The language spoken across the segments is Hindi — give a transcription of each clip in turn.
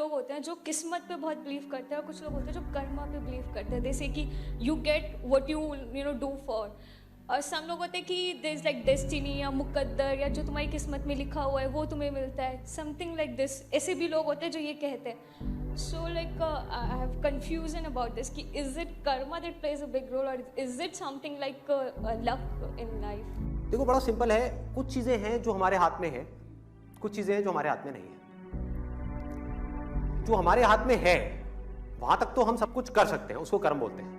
लोग होते हैं जो किस्मत पे बहुत बिलीव करते हैं और कुछ लोग होते हैं जो कर्मा पे बिलीव करते हैं, जैसे कि you get what you know do for. और सम लोग होते हैं कि देयर इज लाइक डेस्टिनी या मुकद्दर या जो तुम्हारी किस्मत में लिखा हुआ है वो तुम्हें मिलता है, समथिंग लाइक दिस। ऐसे भी लोग होते हैं जो ये कहते हैं। So like I have confusion about this कि is it karma that plays a big role or is it something like luck in life? देखो बड़ा सिंपल है, कुछ चीजें हैं जो हमारे हाथ में है, कुछ चीजें हैं जो हमारे हाथ में नहीं है। जो हमारे हाथ में है वहां तक तो हम सब कुछ कर सकते हैं, उसको कर्म बोलते हैं।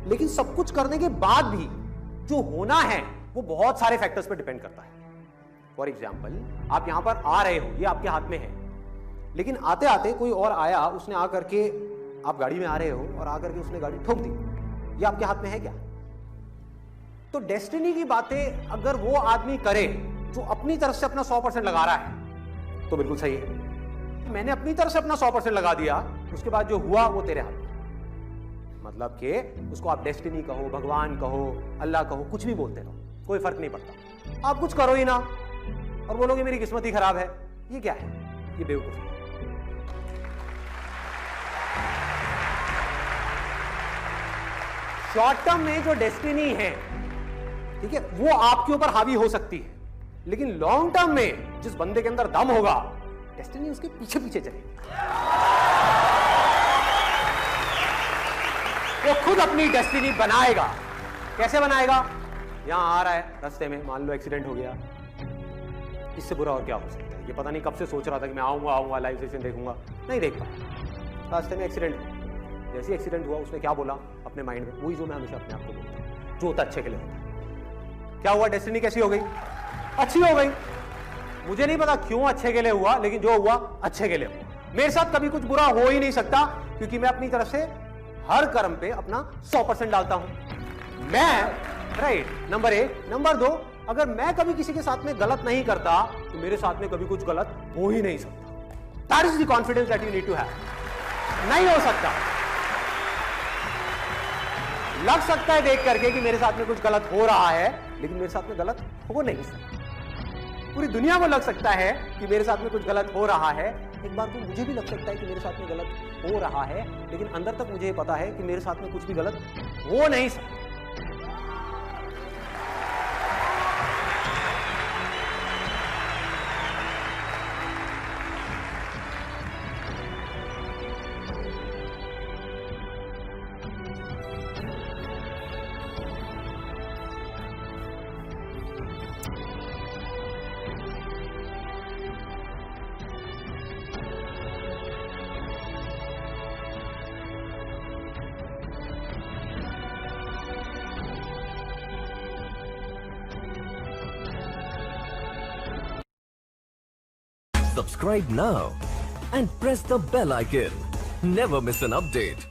लेकिन सब कुछ करने के बाद भी जो होना है वो बहुत सारे फैक्टर्स पर डिपेंड करता है। फॉर एग्जाम्पल, आप यहां पर आ रहे हो, ये आपके हाथ में है, लेकिन आते आते कोई और आया, उसने आकर के, आप गाड़ी में आ रहे हो और आकर के उसने गाड़ी ठोक दी, ये आपके हाथ में है क्या? तो डेस्टिनी की बातें अगर वो आदमी करे जो अपनी तरफ से अपना 100% लगा रहा है तो बिल्कुल सही है। मैंने अपनी तरफ से अपना 100% लगा दिया, उसके बाद जो हुआ वो तेरे हाथ में। मतलब कि उसको आप डेस्टिनी कहो, भगवान कहो, अल्लाह कहो, कुछ भी बोलते रहो, कोई फर्क नहीं पड़ता। आप कुछ करो ही ना और बोलोगे मेरी किस्मत ही खराब है, ये क्या है? ये बेवकूफी है। शॉर्ट टर्म में जो डेस्टिनी है, ठीक है, वो आपके ऊपर हावी हो सकती है, लेकिन लॉन्ग टर्म में जिस बंदे के अंदर दम होगा, डेस्टिनी उसके पीछे पीछे चलेगी। वो खुद अपनी डेस्टिनी बनाएगा। कैसे बनाएगा? यहां आ रहा है रास्ते में, मान लो एक्सीडेंट हो गया, इससे बुरा और क्या हो सकता है? ये पता नहीं कब से सोच रहा था कि मैं आऊंगा लाइव सेशन देखूंगा, नहीं देख पाया। रास्ते में एक्सीडेंट हुआ, जैसे एक्सीडेंट हुआ उसने क्या बोला अपने माइंड में, वही जो मैं हमेशा अपने आप को बोलता हूं, जो होता अच्छे के लिए होता है। क्या हुआ? डेस्टिनी कैसी हो गई? अच्छी हो गई। मुझे नहीं पता क्यों अच्छे के लिए हुआ, लेकिन जो हुआ अच्छे के लिए हुआ। मेरे साथ कभी कुछ बुरा हो ही नहीं सकता, क्योंकि मैं अपनी तरफ से हर कर्म पे अपना 100% डालता हूं मैं। Right, number 1। नंबर 2, अगर मैं कभी किसी के साथ में गलत नहीं करता तो मेरे साथ में कभी कुछ गलत हो ही नहीं सकता। That is the confidence that you need to have. नहीं हो सकता। लग सकता है देख करके कि मेरे साथ में कुछ गलत हो रहा है, लेकिन मेरे साथ में गलत हो नहीं सकता। पूरी दुनिया को लग सकता है कि मेरे साथ में कुछ गलत हो रहा है, एक बार को मुझे भी लग सकता है कि मेरे साथ में गलत हो रहा है, लेकिन अंदर तक मुझे पता है कि मेरे साथ में कुछ भी गलत हो नहीं सकता। Subscribe now and press the bell icon. Never miss an update.